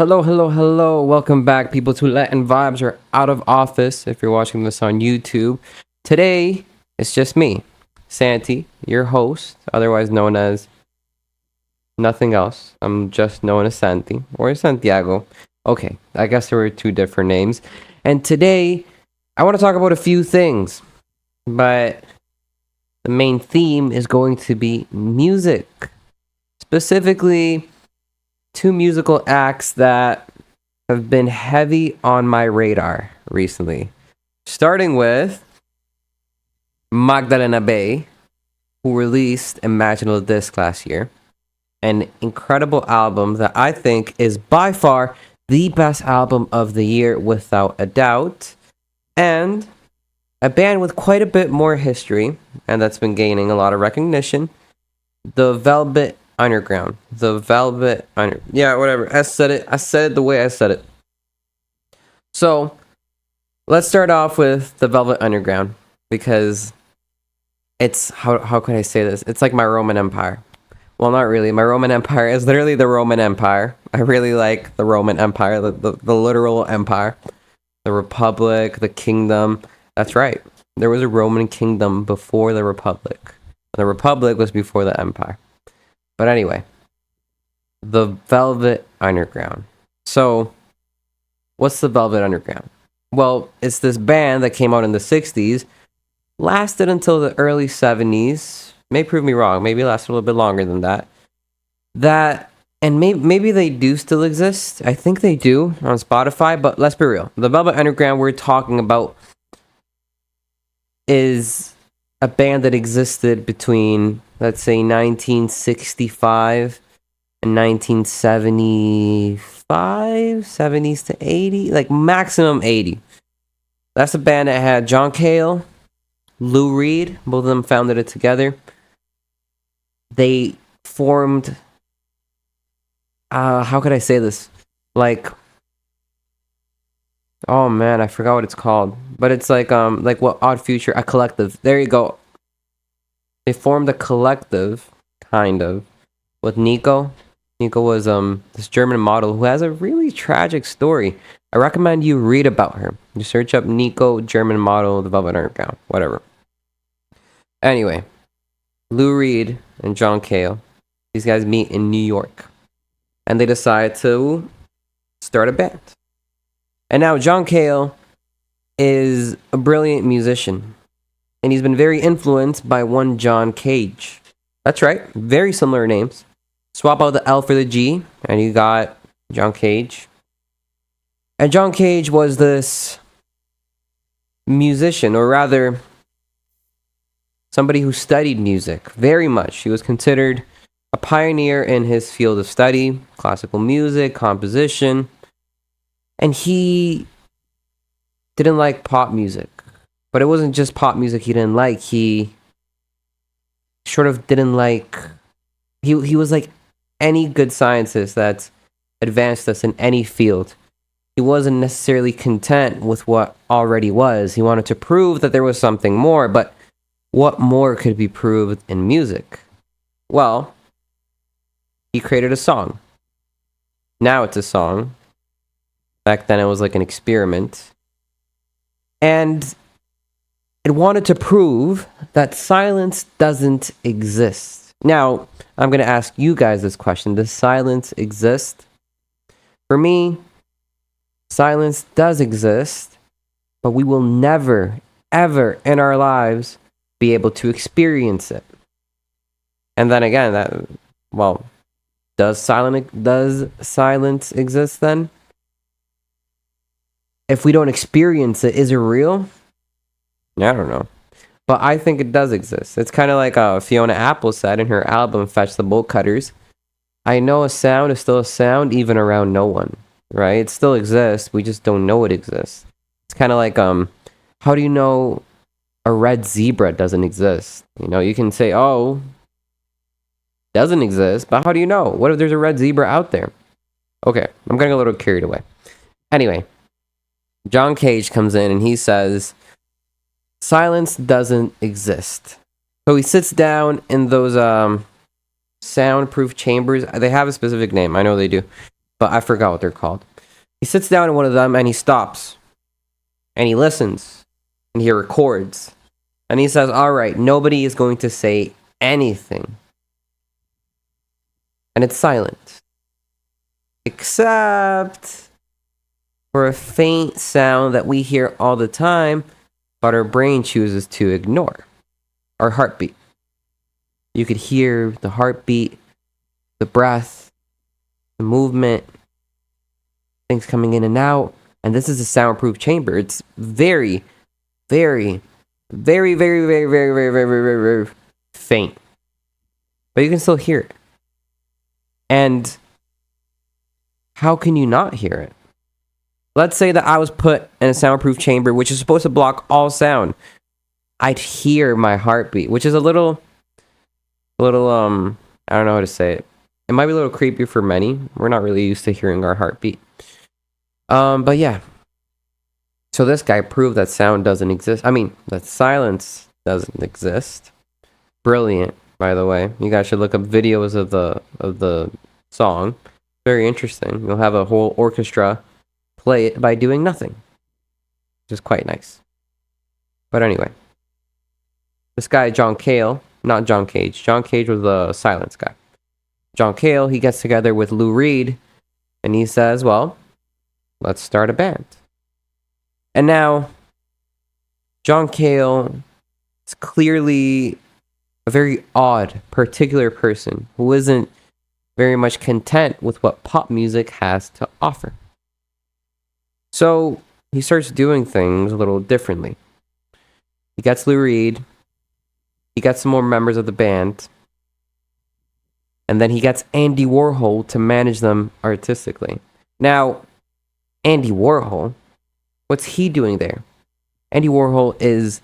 Hello, hello, hello. Welcome back, people, to Latin Vibes or Out of Office if you're watching this on YouTube. Today, it's just me, Santi, your host, otherwise known as nothing else. I'm just known as Santi or Santiago. Okay, I guess there were two different names. And today, I want to talk about a few things, but the main theme is going to be music. Specifically, two musical acts that have been heavy on my radar recently. Starting with Magdalena Bay, who released Imaginal disc last year. An incredible album that I think is by far the best album of the year without a doubt. And a band with quite a bit more history, and that's been gaining a lot of recognition. The Velvet Underground. Yeah, whatever. I said it the way I said it. So, let's start off with the Velvet Underground because it's how can I say this? It's like my Roman Empire. Well, not really. My Roman Empire is literally the Roman Empire. I really like the Roman Empire, the literal empire. The Republic, the kingdom. That's right. There was a Roman kingdom before the Republic. The Republic was before the Empire. But anyway, the Velvet Underground. So, what's the Velvet Underground? Well, it's this band that came out in the 60s, lasted until the early 70s. May prove me wrong. Maybe it lasted a little bit longer than that. And maybe they do still exist. I think they do on Spotify, but let's be real. The Velvet Underground we're talking about is a band that existed between, let's say, 1965 and 1975, 70s to 80, like maximum 80. That's a band that had John Cale, Lou Reed, both of them founded it together. They formed, how could I say this? Like, oh man, I forgot what it's called. But it's like what Odd Future, a collective. There you go. They formed a collective, kind of, with Nico. Nico was this German model who has a really tragic story. I recommend you read about her. You search up Nico, German model, the Velvet Underground, whatever. Anyway, Lou Reed and John Cale, these guys meet in New York. And they decide to start a band. And now John Cale is a brilliant musician. And he's been very influenced by one John Cage. That's right, very similar names. Swap out the L for the G, and you got John Cage. And John Cage was this musician, or rather, somebody who studied music very much. He was considered a pioneer in his field of study, classical music, composition. And he didn't like pop music. But it wasn't just pop music he didn't like. He sort of didn't like... He was like any good scientist that's advanced us in any field. He wasn't necessarily content with what already was. He wanted to prove that there was something more, but what more could be proved in music? Well, he created a song. Now it's a song. Back then it was like an experiment. And it wanted to prove that silence doesn't exist. Now, I'm going to ask you guys this question. Does silence exist? For me, silence does exist, but we will never, ever in our lives be able to experience it. And then again, does silence exist then? If we don't experience it, is it real? I don't know. But I think it does exist. It's kind of like Fiona Apple said in her album, Fetch the Bolt Cutters. I know a sound is still a sound even around no one, right? It still exists. We just don't know it exists. It's kind of like, how do you know a red zebra doesn't exist? You know, you can say, oh, doesn't exist, but how do you know? What if there's a red zebra out there? Okay, I'm getting a little carried away. Anyway, John Cage comes in and he says, silence doesn't exist. So he sits down in those soundproof chambers. They have a specific name. I know they do. but I forgot what they're called. He sits down in one of them and he stops and he listens and he records and he says, all right, nobody is going to say anything. And it's silent. Except for a faint sound that we hear all the time, but our brain chooses to ignore. Our heartbeat. You could hear the heartbeat, the breath, the movement, things coming in and out. And this is a soundproof chamber. It's very, very, very, very, very, very, very, very, very, very faint. But you can still hear it. And how can you not hear it? Let's say that I was put in a soundproof chamber, which is supposed to block all sound. I'd hear my heartbeat, which is a little, I don't know how to say it. It might be a little creepy for many. We're not really used to hearing our heartbeat. But yeah. So this guy proved that sound doesn't exist. I mean, that silence doesn't exist. Brilliant, by the way. You guys should look up videos of the song. Very interesting. You'll have a whole orchestra play it by doing nothing, which is quite nice. But anyway, this guy, John Cale, not John Cage. John Cage was the silence guy. John Cale, he gets together with Lou Reed, and he says, well, let's start a band. And now, John Cale is clearly a very odd, particular person who isn't very much content with what pop music has to offer. So he starts doing things a little differently. He gets Lou Reed, he gets some more members of the band, and then he gets Andy Warhol to manage them artistically. Now, Andy Warhol, what's he doing there? Andy Warhol is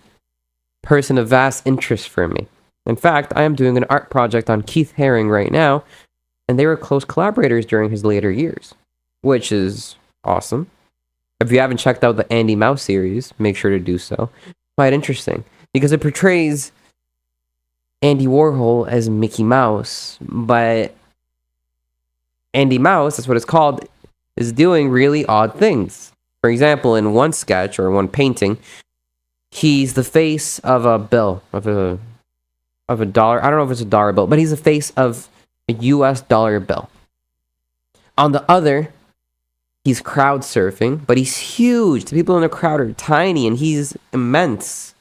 a person of vast interest for me. In fact, I am doing an art project on Keith Haring right now, and they were close collaborators during his later years, which is awesome. If you haven't checked out the Andy Mouse series, make sure to do so. Quite interesting, because it portrays Andy Warhol as Mickey Mouse, but Andy Mouse, that's what it's called, is doing really odd things. For example, in one sketch or one painting, he's the face of a bill, of a dollar. I don't know if it's a dollar bill, but he's the face of a US dollar bill. On the other, he's crowd surfing, but he's huge. The people in the crowd are tiny, and he's immense.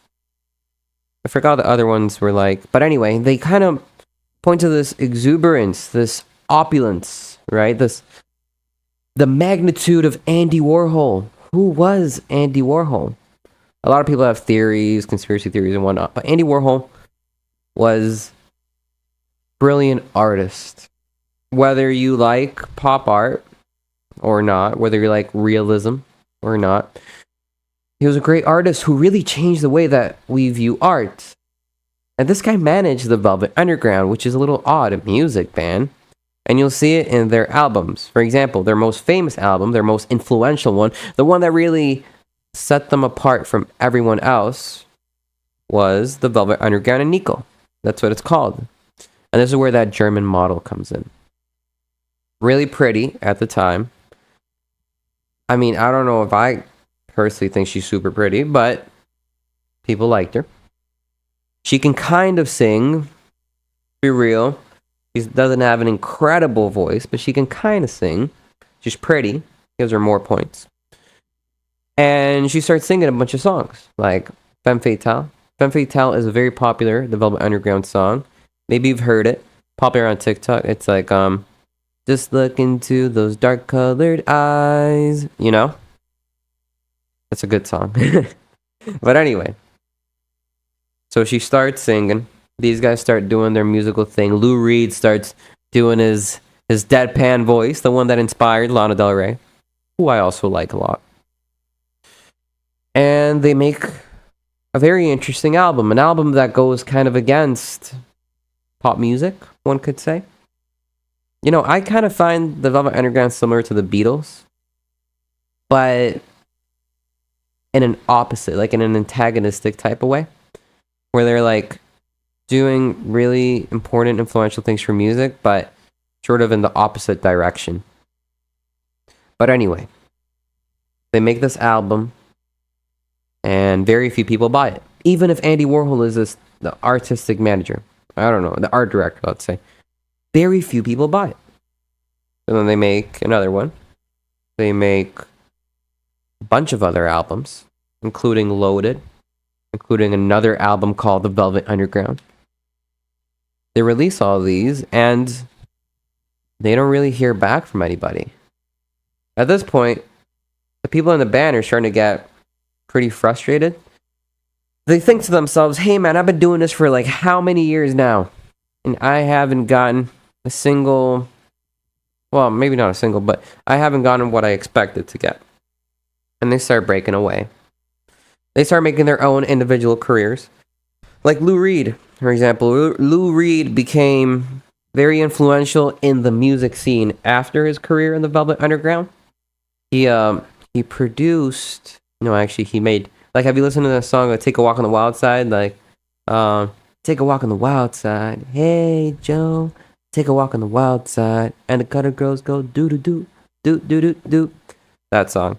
I forgot the other ones were like. But anyway, they kind of point to this exuberance, this opulence, right? The magnitude of Andy Warhol. Who was Andy Warhol? A lot of people have theories, conspiracy theories and whatnot, but Andy Warhol was a brilliant artist. Whether you like pop art or not, whether you like realism or not, he was a great artist who really changed the way that we view art. And this guy managed the Velvet Underground, which is a little odd, a music band. And you'll see it in their albums. For example, their most famous album, their most influential one, the one that really set them apart from everyone else, was the Velvet Underground and Nico. That's what it's called. And this is where that German model comes in. Really pretty at the time. I mean, I don't know if I personally think she's super pretty, but people liked her. She can kind of sing, be real. She doesn't have an incredible voice, but she can kind of sing. She's pretty. Gives her more points. And she starts singing a bunch of songs, like Femme Fatale. Femme Fatale is a very popular The Velvet Underground song. Maybe you've heard it. Popular on TikTok. It's like, just look into those dark-colored eyes. You know? That's a good song. But anyway. So she starts singing. These guys start doing their musical thing. Lou Reed starts doing his deadpan voice, the one that inspired Lana Del Rey, who I also like a lot. And they make a very interesting album, an album that goes kind of against pop music, one could say. You know, I kind of find the Velvet Underground similar to the Beatles, but in an opposite, like in an antagonistic type of way, where they're like doing really important, influential things for music, but sort of in the opposite direction. But anyway, they make this album, and very few people buy it. Even if Andy Warhol is the artistic manager, I don't know, the art director, let's say, very few people buy it. And then they make another one. They make a bunch of other albums, including Loaded, including another album called The Velvet Underground. They release all these, and they don't really hear back from anybody. At this point, the people in the band are starting to get pretty frustrated. They think to themselves, hey man, I've been doing this for like how many years now? And I haven't gotten a single, well, maybe not a single, but I haven't gotten what I expected to get. And they start breaking away. They start making their own individual careers. Like Lou Reed, for example. Lou Reed became very influential in the music scene after his career in the Velvet Underground. He produced, no, actually he made, like, have you listened to the song Take a Walk on the Wild Side? Like, take a walk on the wild side. Hey Joe, take a walk on the wild side. And the gutter girls go do do do do do do do. That song.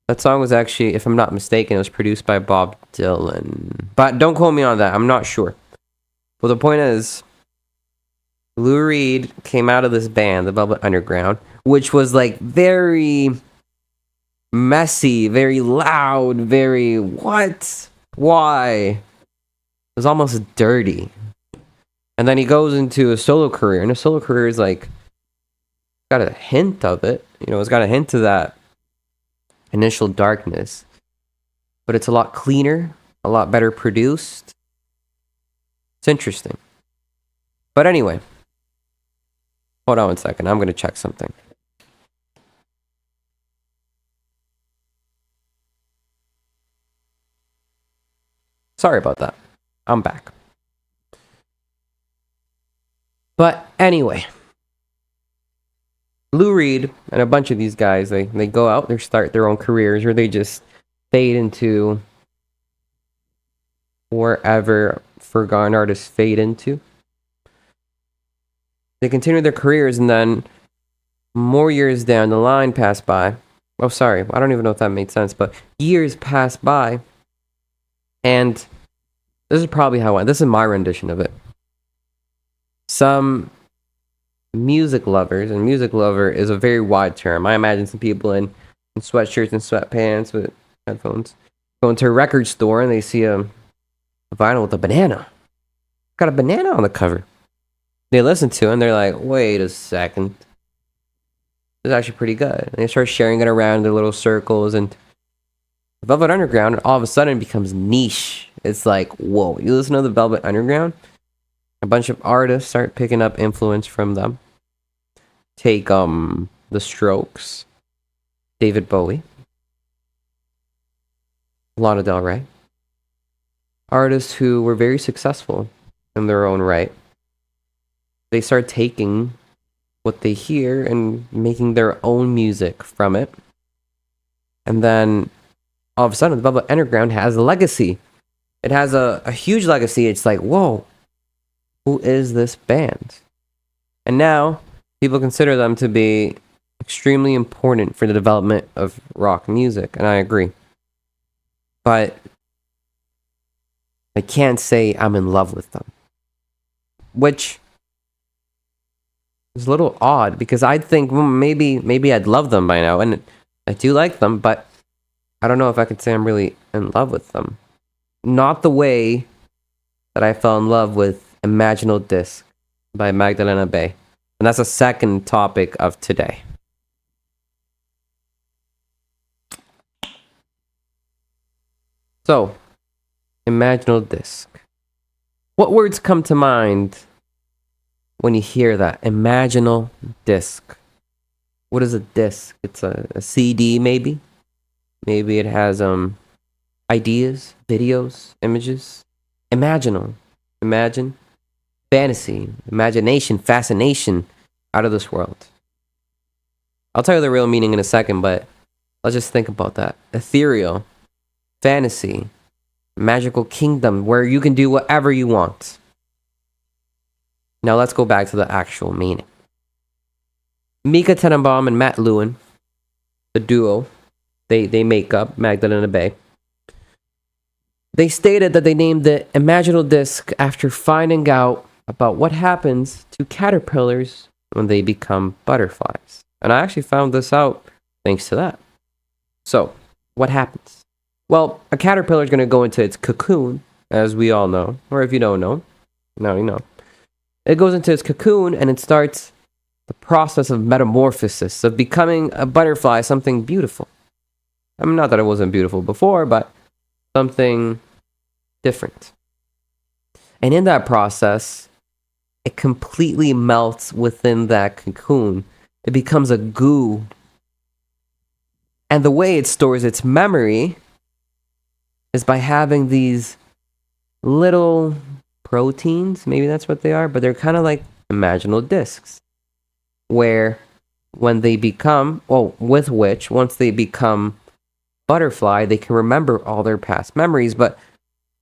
That song was actually, if I'm not mistaken, it was produced by Bob Dylan. But don't quote me on that. I'm not sure. But the point is, Lou Reed came out of this band, the Velvet Underground, which was like very messy, very loud, very what? Why? It was almost dirty. And then he goes into a solo career, and a solo career is like, got a hint of it. You know, it's got a hint of that initial darkness. But it's a lot cleaner, a lot better produced. It's interesting. But anyway, hold on one second. I'm going to check something. Sorry about that. I'm back. But anyway, Lou Reed and a bunch of these guys, they go out, they start their own careers, or they just fade into wherever forgotten artists fade into. They continue their careers, and then more years down the line pass by. Oh, sorry, I don't even know if that made sense, but years pass by, and this is probably how this is my rendition of it. Some music lovers, and music lover is a very wide term. I imagine some people in sweatshirts and sweatpants with headphones go into a record store and they see a vinyl with a banana. Got a banana on the cover. They listen to it and they're like, wait a second. It's actually pretty good. And they start sharing it around their little circles, and Velvet Underground all of a sudden becomes niche. It's like, whoa, you listen to the Velvet Underground? A bunch of artists start picking up influence from them. Take The Strokes, David Bowie, Lana Del Rey. Artists who were very successful in their own right. They start taking what they hear and making their own music from it. And then all of a sudden, the Velvet Underground has a legacy. It has a huge legacy. It's like, whoa, who is this band? And now people consider them to be extremely important for the development of rock music, and I agree. But I can't say I'm in love with them, which is a little odd, because I'd think, well, maybe I'd love them by now, and I do like them, but I don't know if I could say I'm really in love with them. Not the way that I fell in love with Imaginal Disc by Magdalena Bay. And that's the second topic of today. So, Imaginal Disc. What words come to mind when you hear that? Imaginal Disc. What is a disc? It's a CD, maybe? Maybe it has ideas, videos, images. Imaginal. Imagine. Fantasy, imagination, fascination, out of this world. I'll tell you the real meaning in a second, but let's just think about that. Ethereal, fantasy, magical kingdom where you can do whatever you want. Now let's go back to the actual meaning. Mika Tenenbaum and Matt Lewin the duo, they make up, Magdalena Bay. They stated that they named the Imaginal disc after finding out about what happens to caterpillars when they become butterflies. And I actually found this out thanks to that. So, what happens? Well, a caterpillar is going to go into its cocoon, as we all know. Or if you don't know, now you know. It goes into its cocoon and it starts the process of metamorphosis, of becoming a butterfly, something beautiful. I mean, not that it wasn't beautiful before, but something different. And in that process, it completely melts within that cocoon. It becomes a goo. And the way it stores its memory is by having these little proteins, maybe that's what they are, but they're kind of like imaginal discs, where when they become, with which, once they become butterfly, they can remember all their past memories. But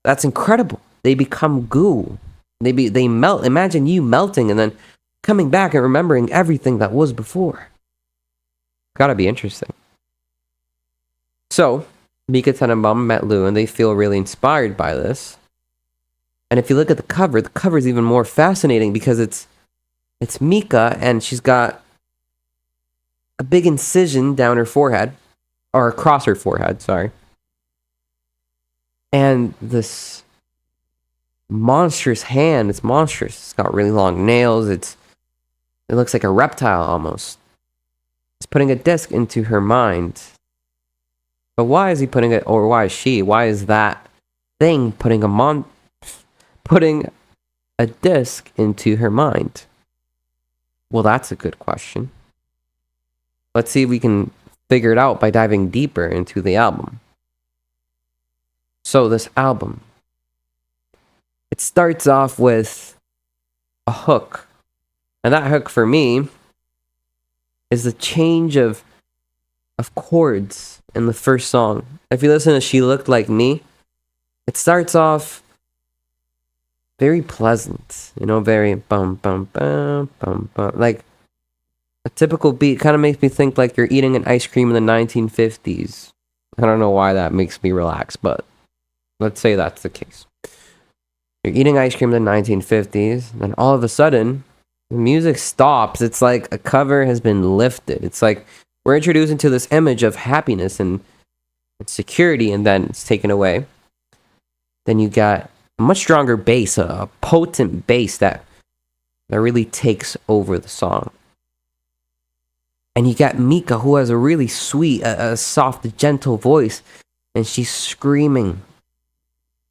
that's incredible. They become goo. They melt. Imagine you melting and then coming back and remembering everything that was before. Gotta be interesting. So, Mika Tenenbaum met Lou, and they feel really inspired by this. And if you look at the cover is even more fascinating because it's Mika, and she's got a big incision down her forehead, or across her forehead, sorry. And this monstrous hand, it's monstrous. It's got really long nails. It looks like a reptile almost. It's putting a disc into her mind. But why is he putting it, or why is she? Why is that thing putting a disc into her mind? Well, that's a good question. Let's see if we can figure it out by diving deeper into the album. So this album, it starts off with a hook. And that hook for me is the change of chords in the first song. If you listen to She Looked Like Me, it starts off very pleasant, very bum bum bum bum bum, like a typical beat. Kind of makes me think like you're eating an ice cream in the 1950s. I don't know why that makes me relax, but let's say that's the case. You're eating ice cream in the 1950s, and all of a sudden, the music stops. It's like a cover has been lifted. It's like we're introduced into this image of happiness and security, and then it's taken away. Then you got a much stronger bass, a potent bass that really takes over the song. And you got Mika, who has a really sweet, a soft, gentle voice, and she's screaming.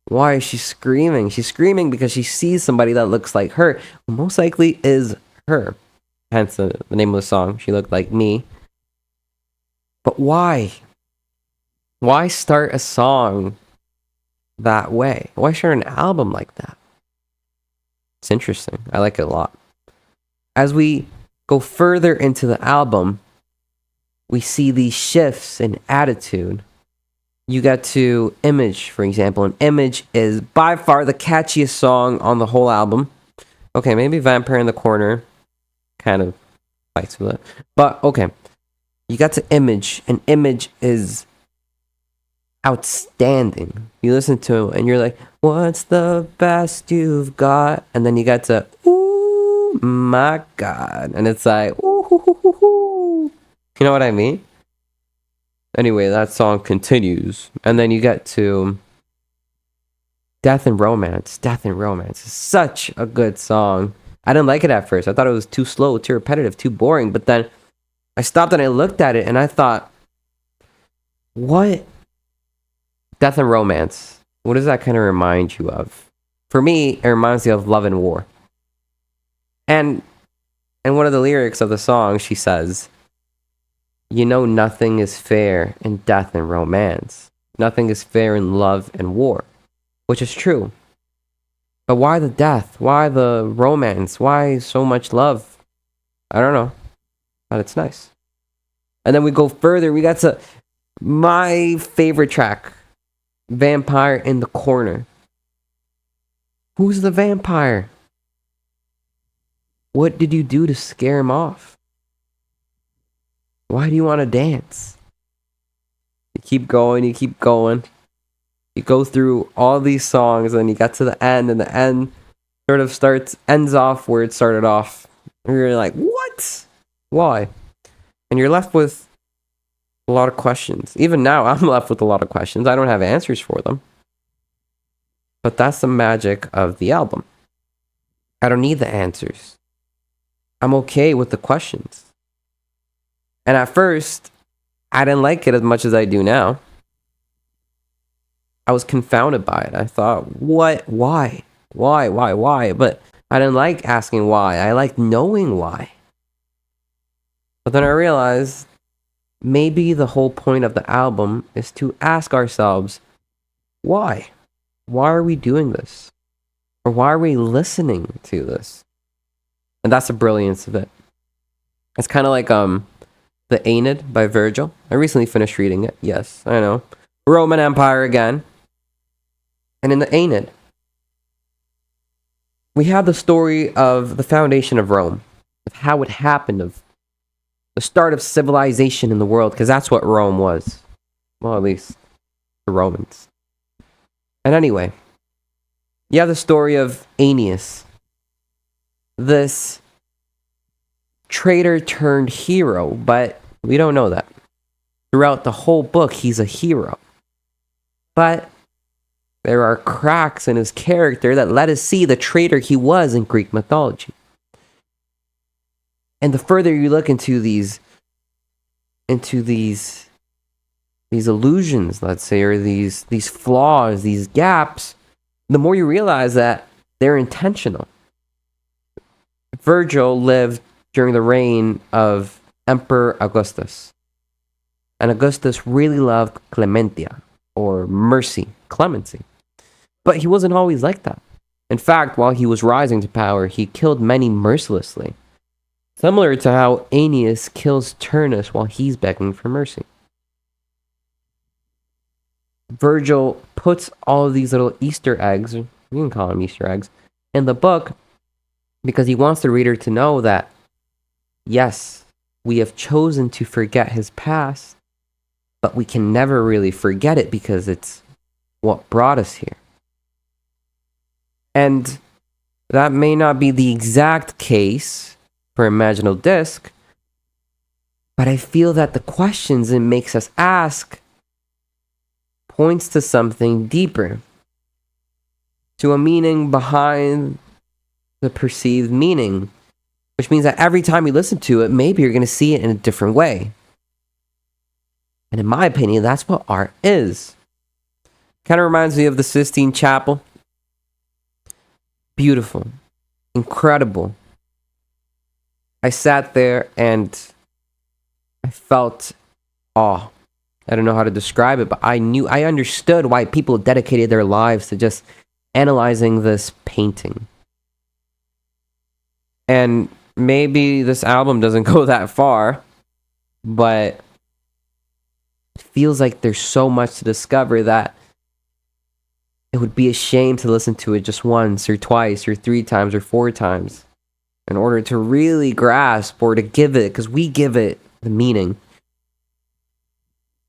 Why is she screaming? She's screaming because she sees somebody that looks like her, who most likely is her. Hence the name of the song, She Looked Like Me. But why? Why start a song that way? Why start an album like that? It's interesting. I like it a lot. As we go further into the album, we see these shifts in attitude. You got to Image, for example. And Image is by far the catchiest song on the whole album. Okay, maybe Vampire in the Corner kind of fights with it. But okay, you got to Image, and Image is outstanding. You listen to it and you're like, what's the best you've got? And then you got to, ooh, my God. And it's like, ooh, hoo, hoo, hoo, hoo. You know what I mean? Anyway, that song continues. And then you get to Death and Romance. Death and Romance is such a good song. I didn't like it at first. I thought it was too slow, too repetitive, too boring. But then I stopped and I looked at it and I thought, what? Death and Romance. What does that kind of remind you of? For me, it reminds me of Love and War. And in one of the lyrics of the song, she says, nothing is fair in death and romance. Nothing is fair in love and war. Which is true. But why the death? Why the romance? Why so much love? I don't know. But it's nice. And then we go further. We got to my favorite track. Vampire in the Corner. Who's the vampire? What did you do to scare him off? Why do you want to dance? You keep going, you keep going. You go through all these songs, and you get to the end, and the end sort of ends off where it started off. And you're like, what? Why? And you're left with a lot of questions. Even now, I'm left with a lot of questions. I don't have answers for them. But that's the magic of the album. I don't need the answers. I'm okay with the questions. And at first, I didn't like it as much as I do now. I was confounded by it. I thought, what? Why? Why? But I didn't like asking why. I liked knowing why. But then I realized maybe the whole point of the album is to ask ourselves, why? Why are we doing this? Or why are we listening to this? And that's the brilliance of it. It's kind of like the Aeneid by Virgil. I recently finished reading it. Yes, I know. Roman Empire again. And in the Aeneid, we have the story of the foundation of Rome, of how it happened, of the start of civilization in the world, because that's what Rome was. Well, at least the Romans. And anyway, you have the story of Aeneas, this traitor turned hero, but we don't know that. Throughout the whole book, he's a hero. But there are cracks in his character that let us see the traitor he was in Greek mythology. And the further you look into these illusions, let's say, or these flaws, these gaps, the more you realize that they're intentional. Virgil lived during the reign of Emperor Augustus. And Augustus really loved clementia, or mercy, clemency. But he wasn't always like that. In fact, while he was rising to power, he killed many mercilessly. Similar to how Aeneas kills Turnus while he's begging for mercy. Virgil puts all of these little Easter eggs, you can call them Easter eggs, in the book because he wants the reader to know that, yes, we have chosen to forget his past, but we can never really forget it because it's what brought us here. And that may not be the exact case for Imaginal Disc, but I feel that the questions it makes us ask points to something deeper, to a meaning behind the perceived meaning, which means that every time you listen to it, maybe you're going to see it in a different way. And in my opinion, that's what art is. Kind of reminds me of the Sistine Chapel. Beautiful, incredible. I sat there and I felt awe. I don't know how to describe it, but I understood why people dedicated their lives to just analyzing this painting. And maybe this album doesn't go that far, but it feels like there's so much to discover that it would be a shame to listen to it just once or twice or 3 times or 4 times in order to really grasp or to give it, because we give it the meaning.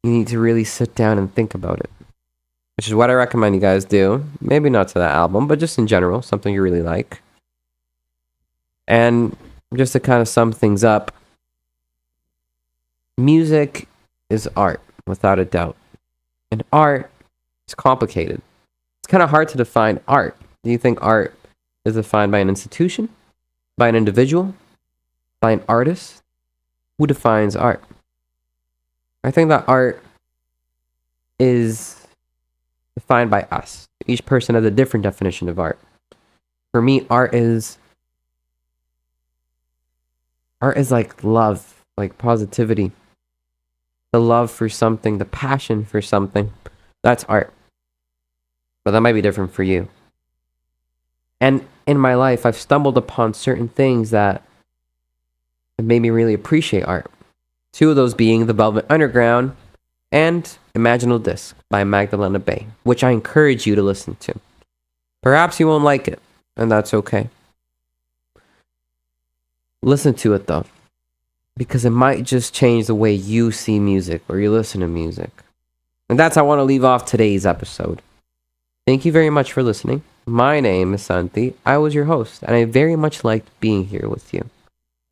You need to really sit down and think about it, which is what I recommend you guys do. Maybe not to that album, but just in general, something you really like. And just to kind of sum things up, music is art, without a doubt. And art is complicated. It's kind of hard to define art. Do you think art is defined by an institution? By an individual? By an artist? Who defines art? I think that art is defined by us. Each person has a different definition of art. For me, art is like love, like positivity. The love for something, the passion for something. That's art. But that might be different for you. And in my life, I've stumbled upon certain things that have made me really appreciate art. 2 of those being The Velvet Underground and Imaginal Disc by Magdalena Bay, which I encourage you to listen to. Perhaps you won't like it, and that's okay. Listen to it though, because it might just change the way you see music or you listen to music. And that's how I want to leave off today's episode. Thank you very much for listening. My name is Santi. I was your host, and I very much liked being here with you.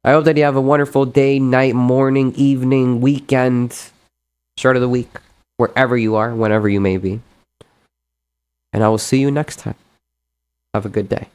I hope that you have a wonderful day, night, morning, evening, weekend, start of the week, wherever you are, whenever you may be. And I will see you next time. Have a good day.